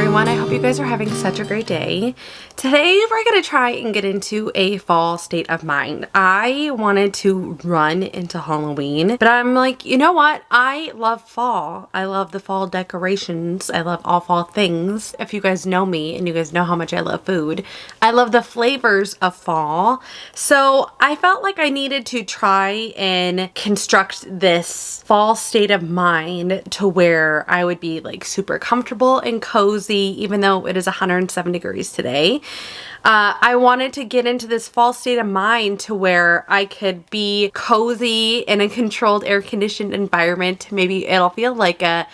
everyone. I hope you guys are having such a great day. Today we're going to try and get into a fall state of mind. I wanted to run into Halloween, but I'm like, you know what? I love fall. I love the fall decorations. I love all fall things. If you guys know me and you guys know how much I love food, I love the flavors of fall. So I felt like I needed to try and construct this fall state of mind to where I would be like super comfortable and cozy, even though it is 107 degrees today. I wanted to get into this fall state of mind to where I could be cozy in a controlled air conditioned environment. Maybe it'll feel like a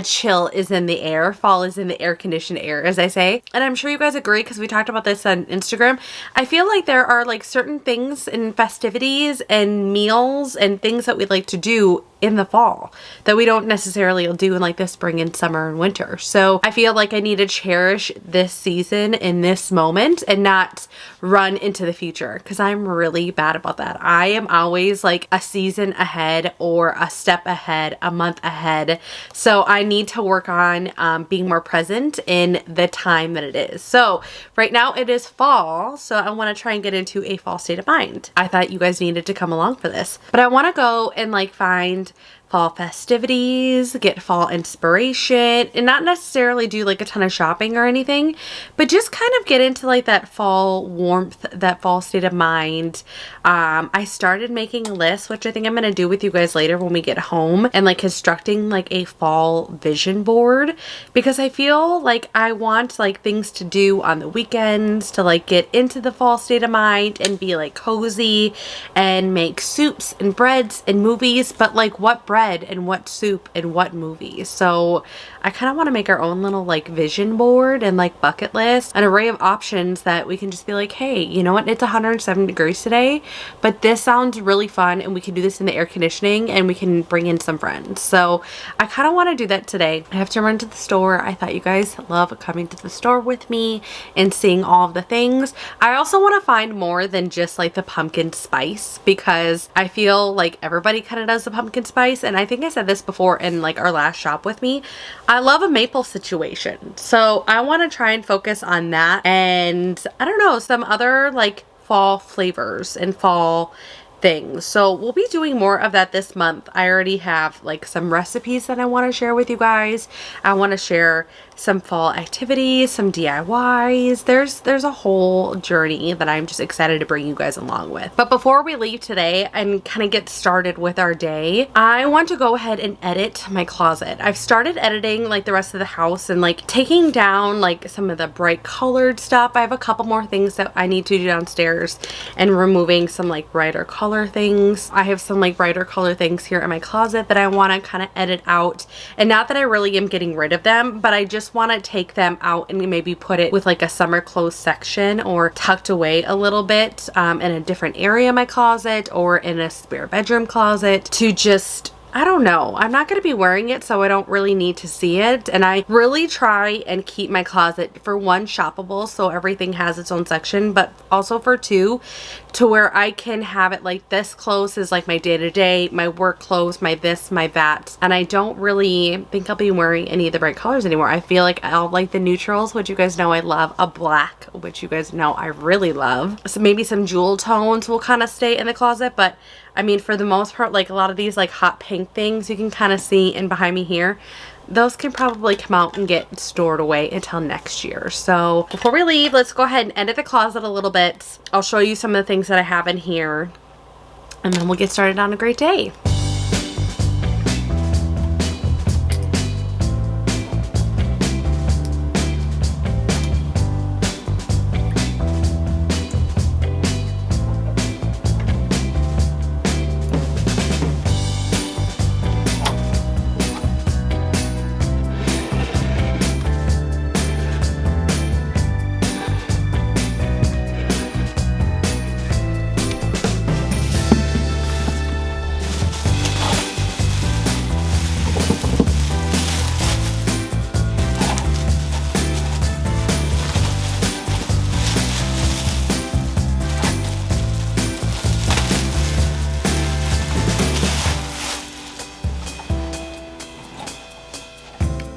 chill is in the air. Fall is in the air conditioned air, as I say. And I'm sure you guys agree because we talked about this on Instagram. I feel like there are like certain things and festivities and meals and things that we'd like to do in the fall that we don't necessarily do in like the spring and summer and winter. So I feel like I need to cherish this season in this moment and not run into the future, because I'm really bad about that. I am always like a season ahead or a step ahead, a month ahead. So I need to work on being more present in the time that it is. So right now it is fall, so I want to try and get into a fall state of mind. I thought you guys needed to come along for this, but I want to go and like find fall festivities, get fall inspiration, and not necessarily do like a ton of shopping or anything, but just kind of get into like that fall warmth, that fall state of mind. I started making a list, which I think I'm going to do with you guys later when we get home, and like constructing like a fall vision board, because I feel like I want like things to do on the weekends to like get into the fall state of mind and be like cozy and make soups and breads and movies, but like what bread and what soup and what movies. So I kind of want to make our own little like vision board and like bucket list, an array of options that we can just be like, hey, you know what? It's 107 degrees today, but this sounds really fun and we can do this in the air conditioning and we can bring in some friends. So I kind of want to do that today. I have to run to the store. I thought you guys love coming to the store with me and seeing all of the things. I also want to find more than just like the pumpkin spice, because I feel like everybody kind of does the pumpkin spice, and I think I said this before in like our last shop with me. I love a maple situation. So I want to try and focus on that, and I don't know, some other like fall flavors and fall things. So we'll be doing more of that this month. I already have like some recipes that I want to share with you guys. I want to share some fall activities, some DIYs. There's a whole journey that I'm just excited to bring you guys along with. But before we leave today and kind of get started with our day, I want to go ahead and edit my closet. I've started editing like the rest of the house and like taking down like some of the bright colored stuff. I have a couple more things that I need to do downstairs and removing some like brighter color things. I have some like brighter color things here in my closet that I want to kind of edit out, and not that I really am getting rid of them, but I just want to take them out and maybe put it with like a summer clothes section or tucked away a little bit in a different area of my closet or in a spare bedroom closet to just, I don't know. I'm not going to be wearing it, so I don't really need to see it. And I really try and keep my closet, for one, shoppable, so everything has its own section, but also for two, to where I can have it like this clothes is like my day-to-day, my work clothes, my this, my that. And I don't really think I'll be wearing any of the bright colors anymore. I feel like I'll like the neutrals, which you guys know I love, a black, which you guys know I really love. So maybe some jewel tones will kind of stay in the closet, but I mean, for the most part, like a lot of these like hot pink things you can kind of see in behind me here, those can probably come out and get stored away until next year. So before we leave, let's go ahead and edit the closet a little bit. I'll show you some of the things that I have in here, and then we'll get started on a great day.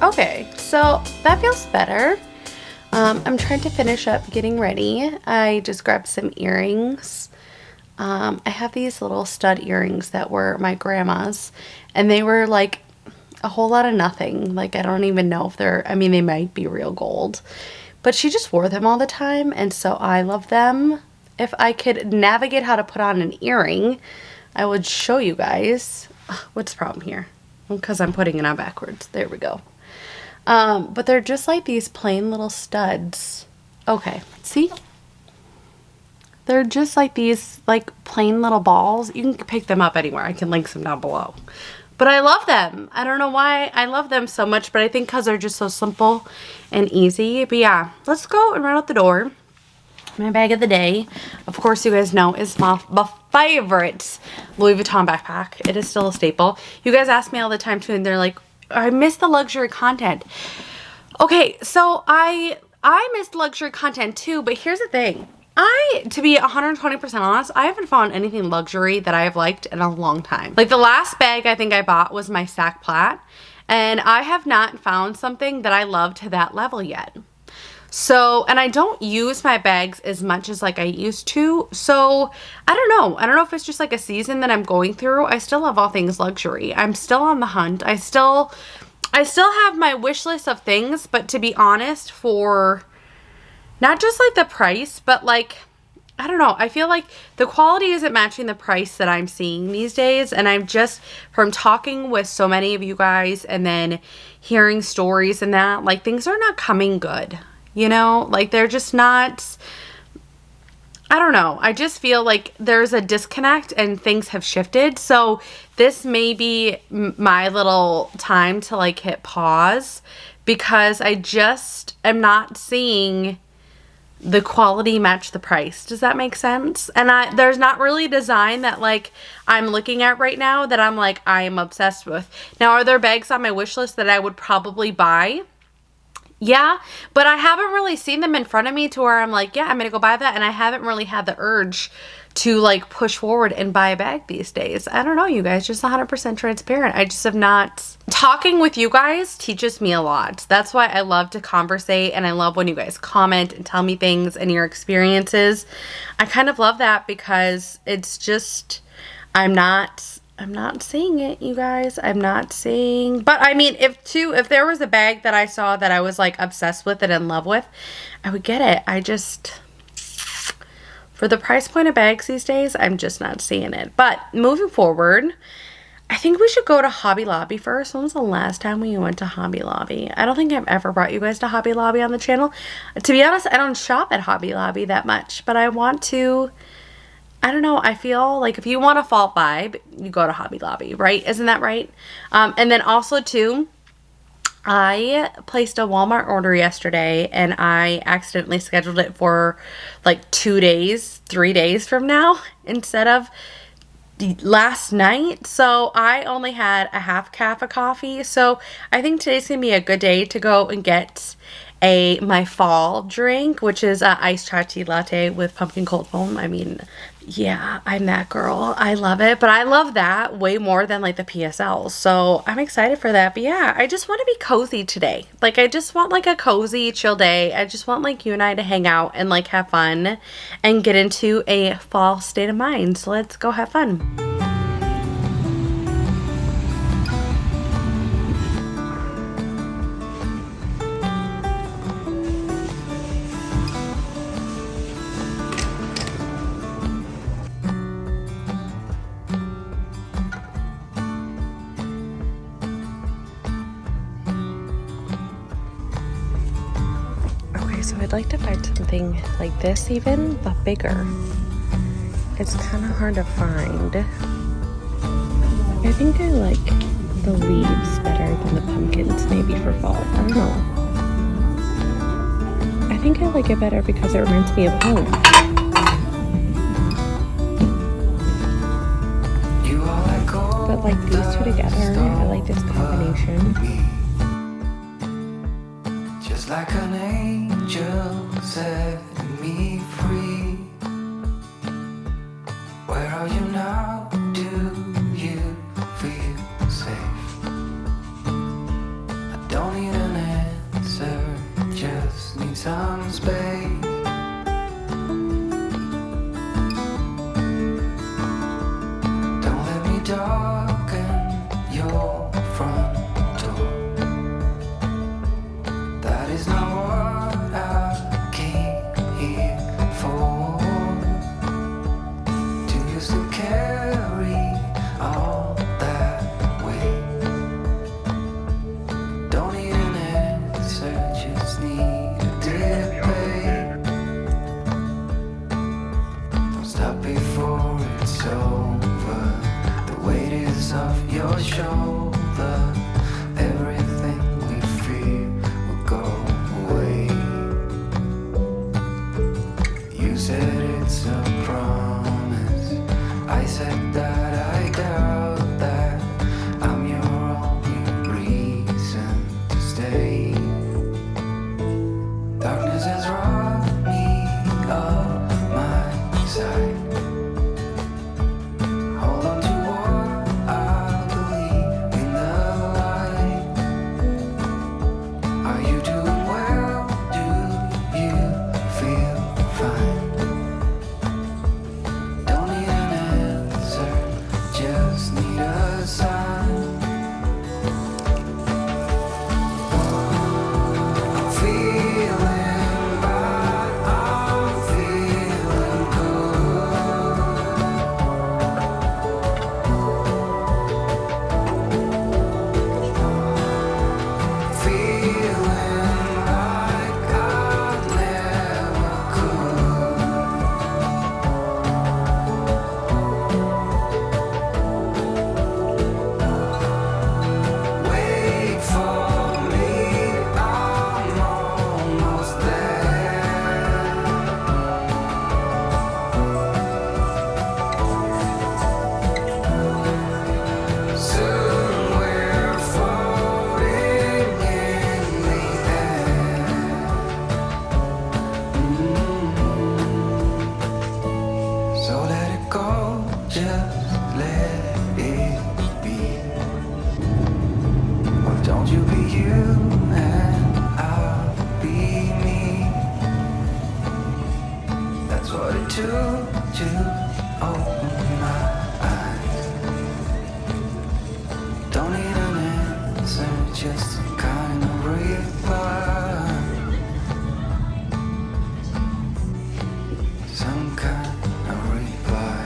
Okay, so that feels better. I'm trying to finish up getting ready. I just grabbed some earrings. I have these little stud earrings that were my grandma's, and they were like a whole lot of nothing. Like, I don't even know if they're, I mean, they might be real gold, but she just wore them all the time, and so I love them. If I could navigate how to put on an earring, I would show you guys. What's the problem here? Because I'm putting it on backwards. There we go. But they're just like these plain little studs. Okay, see? They're just like these like plain little balls. You can pick them up anywhere. I can link some down below. But I love them. I don't know why I love them so much, but I think because they're just so simple and easy. But yeah, let's go and run out the door. My bag of the day, of course, you guys know, is my favorite Louis Vuitton backpack. It is still a staple. You guys ask me all the time too, and they're like, I miss the luxury content. Okay, so I miss luxury content too, but here's the thing. To be 120% honest, I haven't found anything luxury that I have liked in a long time. Like, the last bag I think I bought was my Sac Plat, and I have not found something that I love to that level yet. So, and I don't use my bags as much as like I used to. So, I don't know. I don't know if it's just like a season that I'm going through. I still love all things luxury. I'm still on the hunt. I still have my wish list of things, but to be honest, for not just like the price, but like, I don't know. I feel like the quality isn't matching the price that I'm seeing these days. And I'm just, from talking with so many of you guys and then hearing stories and that, like, things are not coming good. You know, like, they're just not, I don't know. I just feel like there's a disconnect and things have shifted. So this may be my little time to like hit pause, because I just am not seeing the quality match the price. Does that make sense? And there's not really a design that like I'm looking at right now that I'm like, I am obsessed with. Now, are there bags on my wish list that I would probably buy? Yeah, but I haven't really seen them in front of me to where I'm like, yeah, I'm going to go buy that. And I haven't really had the urge to like push forward and buy a bag these days. I don't know, you guys, just 100% transparent. I just have not. Talking with you guys teaches me a lot. That's why I love to conversate, and I love when you guys comment and tell me things and your experiences. I kind of love that, because it's just, I'm not seeing it, you guys. I'm not seeing, but I mean, if there was a bag that I saw that I was like obsessed with and in love with, I would get it. I just, for the price point of bags these days, I'm just not seeing it. But moving forward, I think we should go to Hobby Lobby first. When was the last time we went to Hobby Lobby? I don't think I've ever brought you guys to Hobby Lobby on the channel. To be honest, I don't shop at Hobby Lobby that much, but I want to. I don't know, I feel like if you want a fall vibe, you go to Hobby Lobby, right? Isn't that right? And then also too, I placed a Walmart order yesterday, and I accidentally scheduled it for like 3 days from now instead of last night. So I only had a half cup of coffee. So I think today's gonna be a good day to go and get my fall drink, which is a iced chai tea latte with pumpkin cold foam. I mean, yeah, I'm that girl. I love it, but I love that way more than like the PSLs. So I'm excited for that. But yeah, I just want to be cozy today. Like, I just want like a cozy, chill day. I just want like you and I to hang out and like have fun and get into a fall state of mind. So let's go have fun. So I'd like to find something like this even, but bigger. It's kind of hard to find. I think I like the leaves better than the pumpkins maybe for fall. I don't know. I think I like it better because it reminds me of home. But like these two together, I like this combination. Just like an angel set me free. Where are you now? Do you feel safe? I don't need an answer, just need some space. Don't let me darken your front door. That is not what I came here for. Do you still carry all that weight? Don't need an answer, just need a debate. Don't stop before it's over. The weight is off your shoulder. Everything we fear will go away. You said it's a promise. I said that I doubt that. I'm your only reason to stay. Darkness has robbed me of my sight. Hold on to what I believe in the light. Are you doing well? Do you feel fine? Don't need an answer, just need a sign. I'm feeling bad, I'm feeling good. Feeling like I never could. Wait for me, I'm almost there. Soon we're floating in the air. So let it go, just let it be. Or don't you be you and I'll be me. That's what it took to open my eyes. Don't need an answer, just some kind of reply. Some kind of reply.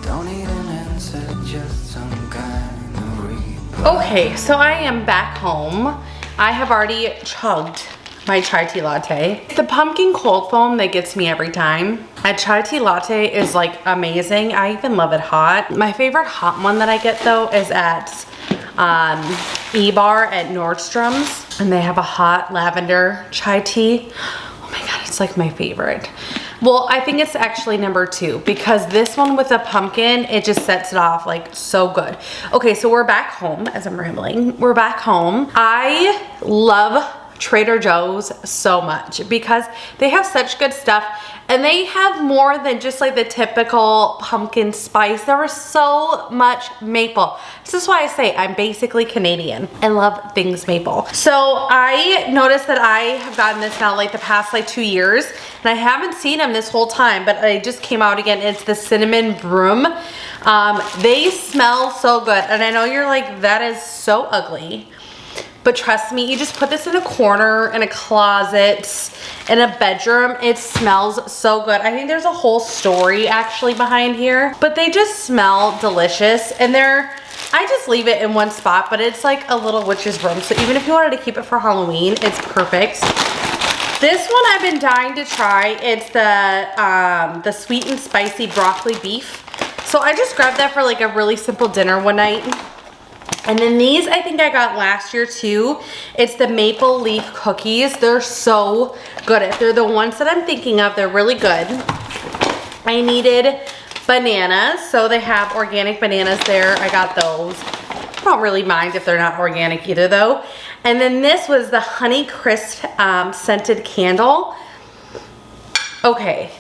Don't need an answer, just some kind of reply. Okay, so I am back home. I have already chugged my chai tea latte. The pumpkin cold foam that gets me every time. A chai tea latte is like amazing. I even love it hot. My favorite hot one that I get though is at E-Bar at Nordstrom's, and they have a hot lavender chai tea. Oh my god, it's like my favorite. Well, I think it's actually number 2 because this one with the pumpkin, it just sets it off like so good. Okay, so we're back home as I'm rambling. We're back home. I love Trader Joe's so much because they have such good stuff, and they have more than just like the typical pumpkin spice. There was so much maple. This is why I say I'm basically Canadian. I love things maple. So I noticed that I have gotten this now like the past like 2 years, and I haven't seen them this whole time, but they just came out again. It's the cinnamon broom. They smell so good, and I know you're like, that is so ugly. But trust me, you just put this in a corner, in a closet, in a bedroom. It smells so good. I think there's a whole story actually behind here, but they just smell delicious. And I just leave it in one spot, but it's like a little witch's broom. So even if you wanted to keep it for Halloween, it's perfect. This one I've been dying to try. It's the sweet and spicy broccoli beef. So I just grabbed that for like a really simple dinner one night. And then these I think I got last year too. It's the maple leaf cookies. They're so good. If they're the ones that I'm thinking of, they're really good. I needed bananas, so they have organic bananas there. I got those. I don't really mind if they're not organic either though. And then this was the Honey Crisp scented candle. Okay.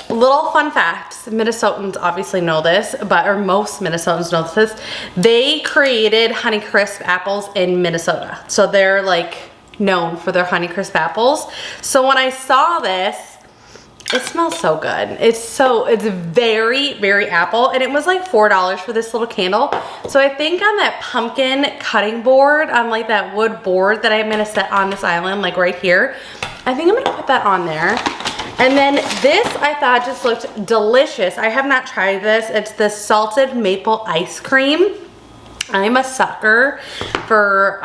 Little fun fact, Minnesotans obviously know this, or most Minnesotans know this. They created Honeycrisp apples in Minnesota. So they're like known for their Honeycrisp apples. So when I saw this, it smells so good. It's very, very apple, and it was like $4 for this little candle. So I think on that pumpkin cutting board, on like that wood board that I'm gonna set on this island, like right here, I think I'm gonna put that on there. And then this I thought just looked delicious. I have not tried this. It's the salted maple ice cream. I'm a sucker for,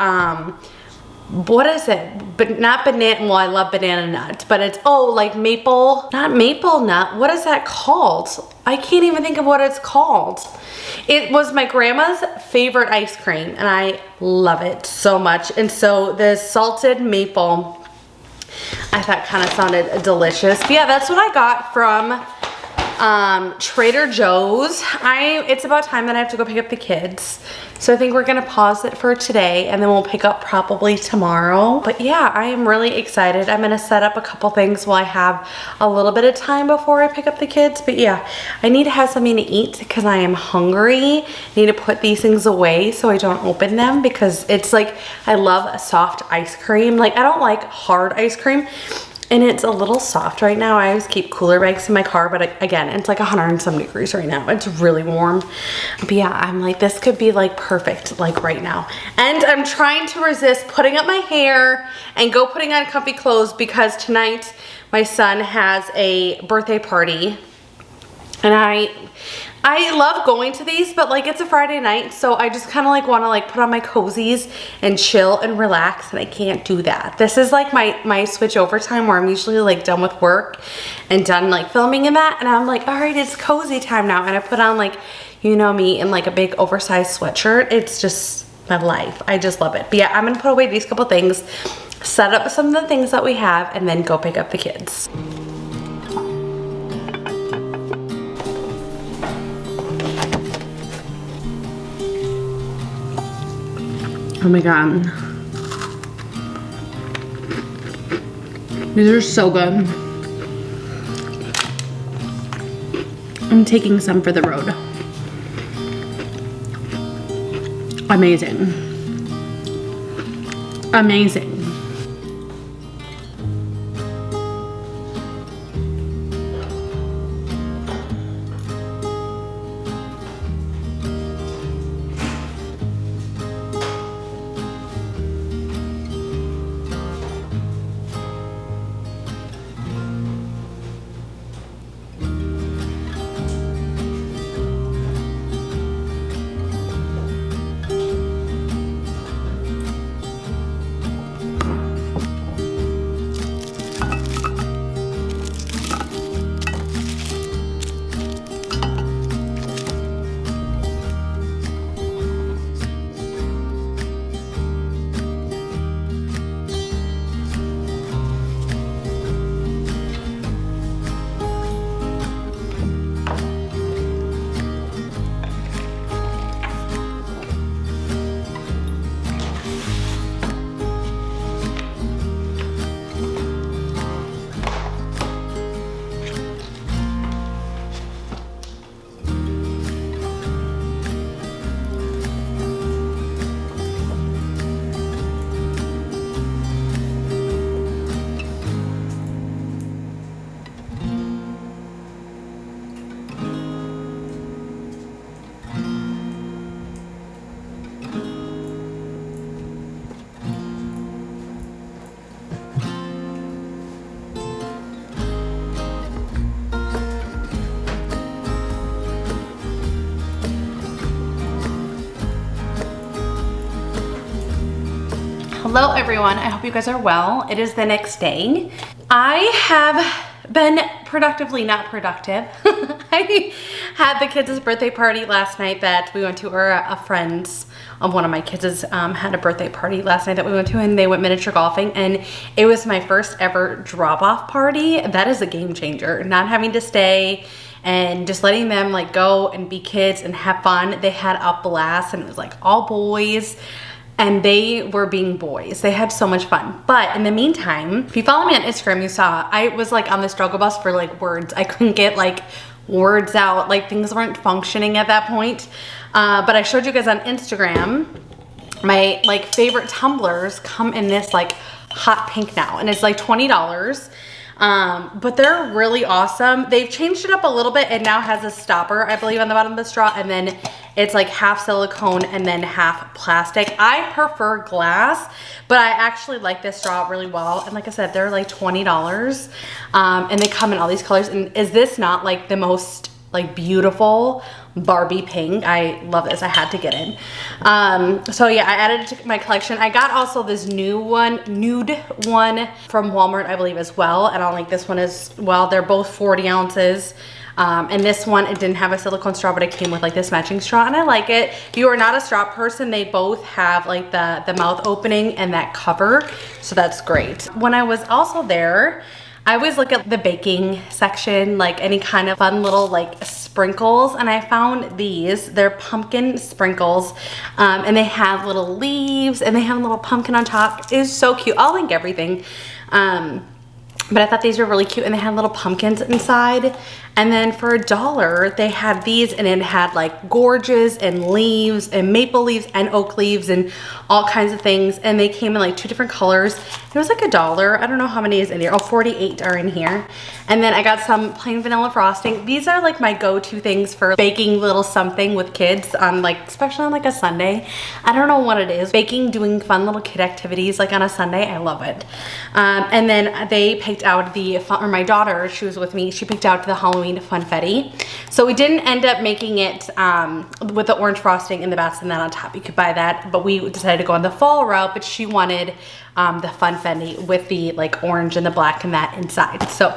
what is it? But not banana, well, I love banana nut, but it's, oh, like maple, not maple nut. What is that called? I can't even think of what it's called. It was my grandma's favorite ice cream, and I love it so much. And so the salted maple, I thought kind of sounded delicious. But yeah, that's what I got from Trader Joe's. It's about time that I have to go pick up the kids. So I think we're gonna pause it for today, and then we'll pick up probably tomorrow. But yeah, I am really excited. I'm gonna set up a couple things while I have a little bit of time before I pick up the kids. But yeah, I need to have something to eat because I am hungry. I need to put these things away so I don't open them, because it's like, I love a soft ice cream. Like, I don't like hard ice cream. And it's a little soft right now. I always keep cooler bags in my car, but again, it's like 100 and some degrees right now. It's really warm. But yeah, I'm like, this could be like perfect, like right now. And I'm trying to resist putting up my hair and go putting on comfy clothes, because tonight my son has a birthday party. And I love going to these, but like, it's a Friday night, so I just kind of like want to like put on my cozies and chill and relax, and I can't do that. This is like my switch over time, where I'm usually like done with work and done like filming and that, and I'm like, all right, it's cozy time now, and I put on, like, you know me, in like a big oversized sweatshirt. It's just my life. I just love it. But yeah, I'm gonna put away these couple things, set up some of the things that we have, and then go pick up the kids. Oh my God. These are so good. I'm taking some for the road. Amazing. Amazing. Hello everyone, I hope you guys are well. It is the next day. I have been productively not productive. I had the kids' birthday party last night that we went to, or a friend's of one of my kids had a birthday party last night that we went to, and they went miniature golfing, and it was my first ever drop-off party. That is a game changer, not having to stay and just letting them like go and be kids and have fun. They had a blast, and it was like all boys, and they were being boys. They had so much fun. But in the meantime, if you follow me on Instagram, you saw I was like on the struggle bus for like words. I couldn't get like words out, like things weren't functioning at that point. But I showed you guys on Instagram, my like favorite tumblers come in this like hot pink now, and it's like $20. But they're really awesome. They've changed it up a little bit. It now has a stopper, I believe, on the bottom of the straw, and then it's like half silicone and then half plastic. I prefer glass, but I actually like this straw really well. And like I said, they're like $20. And they come in all these colors. And is this not like the most like beautiful Barbie pink? I love this. I had to get in. So yeah, I added it to my collection. I got also this new one, nude one from Walmart, I believe, as well. And I like this one as well. They're both 40 ounces. And this one, it didn't have a silicone straw, but it came with like this matching straw, and I like it. If you are not a straw person, they both have like the mouth opening and that cover, so that's great. When I was also there, I always look at the baking section, like any kind of fun little like sprinkles, and I found these. They're pumpkin sprinkles, and they have little leaves, and they have a little pumpkin on top. It is so cute. I'll link everything. But I thought these were really cute, and they had little pumpkins inside. And then for $1, they had these, and it had like gorges and leaves and maple leaves and oak leaves and all kinds of things. And they came in like 2 different colors. It was like $1. I don't know how many is in here. Oh, 48 are in here. And then I got some plain vanilla frosting. These are like my go-to things for baking little something with kids on like, especially on like a Sunday. I don't know what it is. Baking, doing fun little kid activities like on a Sunday. I love it. And then they picked out or my daughter, she was with me, she picked out the Halloween funfetti. So we didn't end up making it with the orange frosting and the bats and that on top. You could buy that, but we decided to go on the fall route, but she wanted the funfetti with the like orange and the black and that inside. So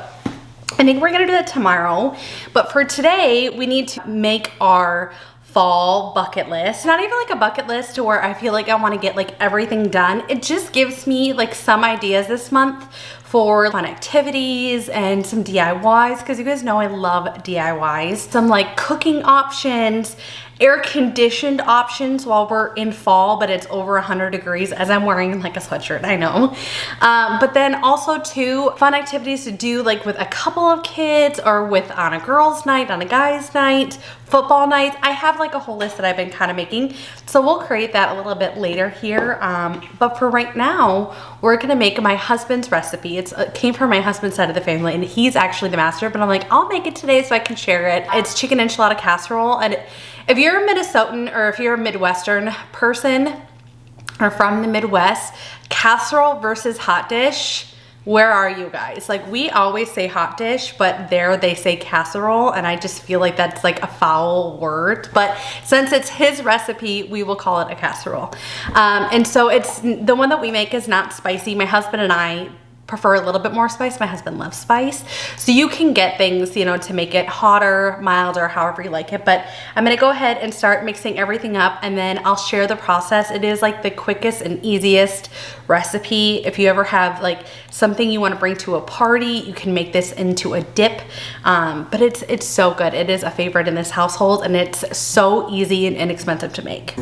I think we're gonna do that tomorrow. But for today, we need to make our fall bucket list. Not even like a bucket list to where I feel like I want to get like everything done. It just gives me like some ideas this month for fun activities and some DIYs, because you guys know I love DIYs. Some like cooking options, air-conditioned options while we're in fall, but it's over 100 degrees as I'm wearing like a sweatshirt, I know. But then also too, fun activities to do like with a couple of kids, or with on a girls' night, on a guys' night, football nights. I have like a whole list that I've been kind of making, so we'll create that a little bit later here. But for right now, we're gonna make my husband's recipe. It came from my husband's side of the family, and he's actually the master, but I'm like, I'll make it today so I can share it. It's chicken enchilada casserole, and if you're a Minnesotan or if you're a Midwestern person or from the Midwest, casserole versus hot dish, where are you guys? Like, we always say hot dish, but there they say casserole, and I just feel like that's like a foul word. But since it's his recipe, we will call it a casserole. And so it's the one that we make is not spicy. My husband and I prefer a little bit more spice. My husband loves spice. So you can get things, you know, to make it hotter, milder, however you like it. But I'm gonna go ahead and start mixing everything up, and then I'll share the process. It is like the quickest and easiest recipe. If you ever have like something you want to bring to a party, you can make this into a dip. But it's so good. It is a favorite in this household, and it's so easy and inexpensive to make.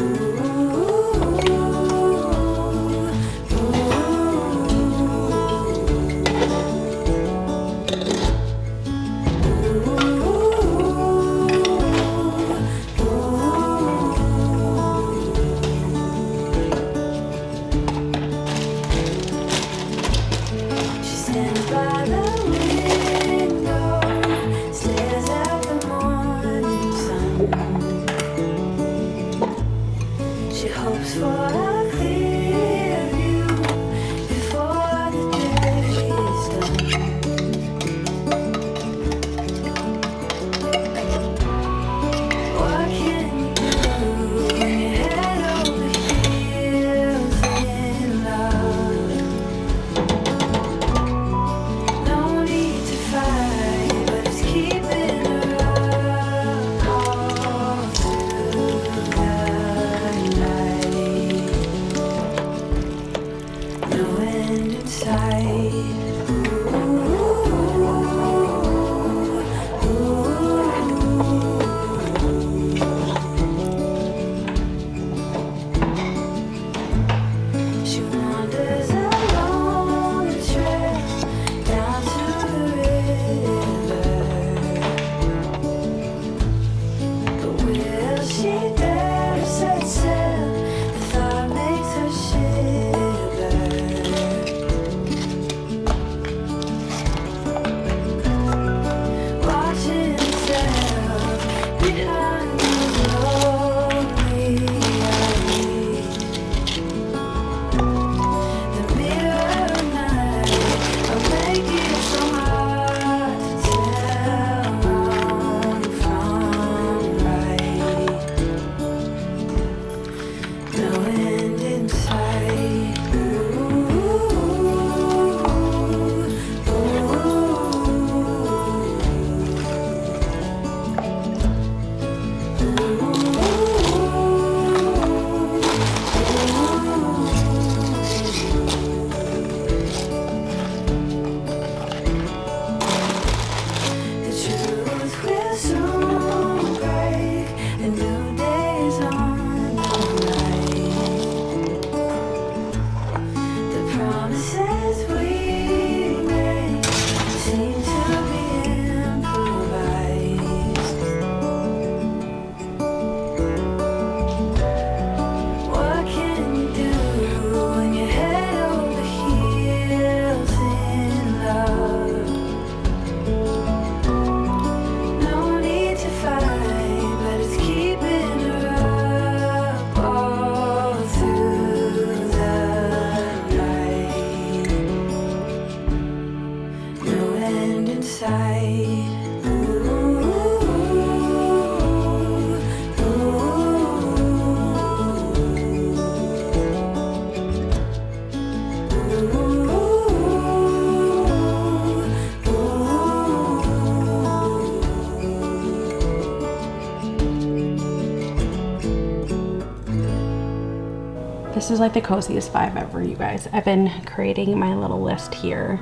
This is like the coziest vibe ever, you guys. I've been creating my little list here.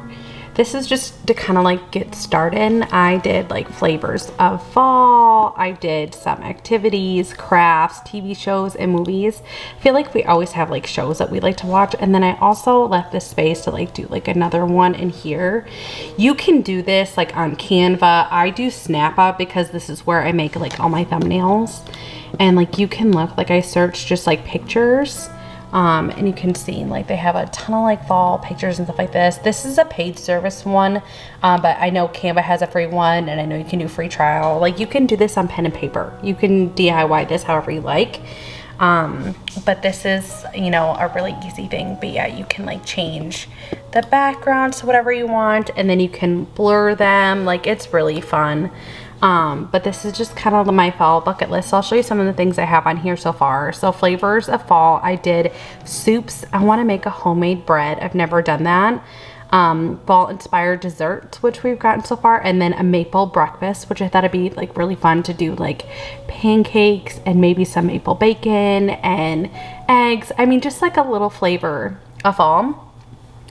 This is just to kind of like get started. I did like flavors of fall. I did some activities, crafts, TV shows, and movies. I feel like we always have like shows that we like to watch. And then I also left this space to like do like another one in here. You can do this like on Canva. I do SnapUp because this is where I make like all my thumbnails. And like you can look, like I searched just like pictures. And you can see like they have a ton of like fall pictures and stuff like this. This is a paid service one, but I know Canva has a free one, and I know you can do free trial. Like you can do this on pen and paper. You can DIY this however you like. But this is, you know, a really easy thing. But yeah, you can like change the backgrounds to whatever you want, and then you can blur them. Like it's really fun. But this is just kind of my fall bucket list. So I'll show you some of the things I have on here so far. So flavors of fall, I did soups. I want to make a homemade bread. I've never done that. Fall inspired desserts, which we've gotten so far, and then a maple breakfast, which I thought it'd be like really fun to do, like pancakes and maybe some maple bacon and eggs. I mean, just like a little flavor of fall.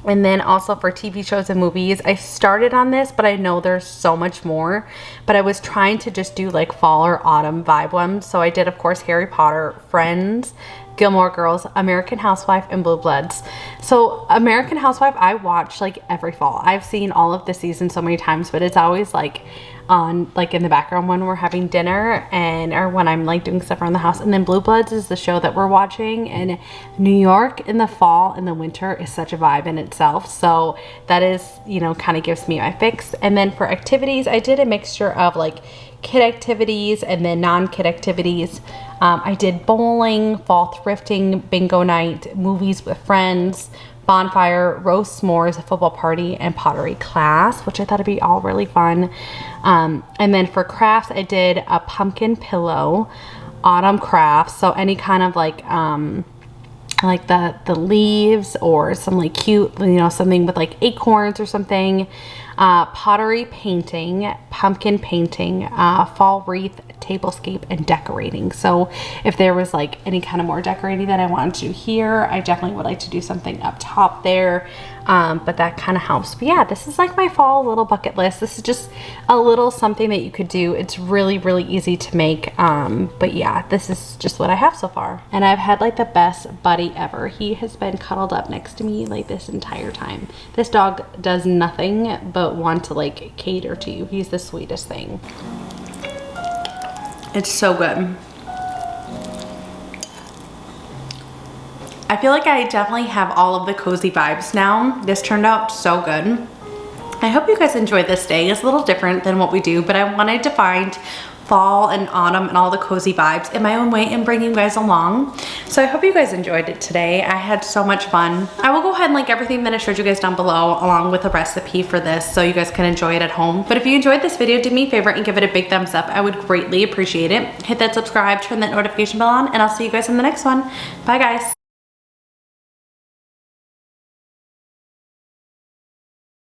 And then also for TV shows and movies, I started on this, but I know there's so much more. But I was trying to just do like fall or autumn vibe ones. So I did, of course, Harry Potter, Friends, Gilmore Girls, American Housewife, and Blue Bloods. So American Housewife, I watch like every fall. I've seen all of the seasons so many times, but it's always like on like in the background when we're having dinner and or when I'm like doing stuff around the house. And then Blue Bloods is the show that we're watching, and New York in the fall and the winter is such a vibe in itself. So that is, you know, kind of gives me my fix. And then for activities, I did a mixture of like kid activities and then non-kid activities. I did bowling, fall thrifting, bingo night, movies with friends, bonfire, roast s'mores, a football party, and pottery class, which I thought would be all really fun. And then for crafts, I did a pumpkin pillow, autumn crafts, so any kind of like the leaves or some like cute, you know, something with like acorns or something, pottery painting, pumpkin painting, fall wreath, tablescape, and decorating. So if there was like any kind of more decorating that I wanted to do here, I definitely would like to do something up top there. But that kind of helps. But yeah, this is like my fall little bucket list. This is just a little something that you could do. It's really, really easy to make. But yeah, this is just what I have so far. And I've had like the best buddy ever. He has been cuddled up next to me like this entire time. This dog does nothing but want to like cater to you. He's the sweetest thing. It's so good. I feel like I definitely have all of the cozy vibes now. This turned out so good. I hope you guys enjoyed this day. It's a little different than what we do, but I wanted to find fall and autumn and all the cozy vibes in my own way and bring you guys along. So I hope you guys enjoyed it today. I had so much fun. I will go ahead and link everything that I showed you guys down below along with a recipe for this so you guys can enjoy it at home. But if you enjoyed this video, do me a favor and give it a big thumbs up. I would greatly appreciate it. Hit that subscribe, turn that notification bell on, and I'll see you guys in the next one. Bye guys.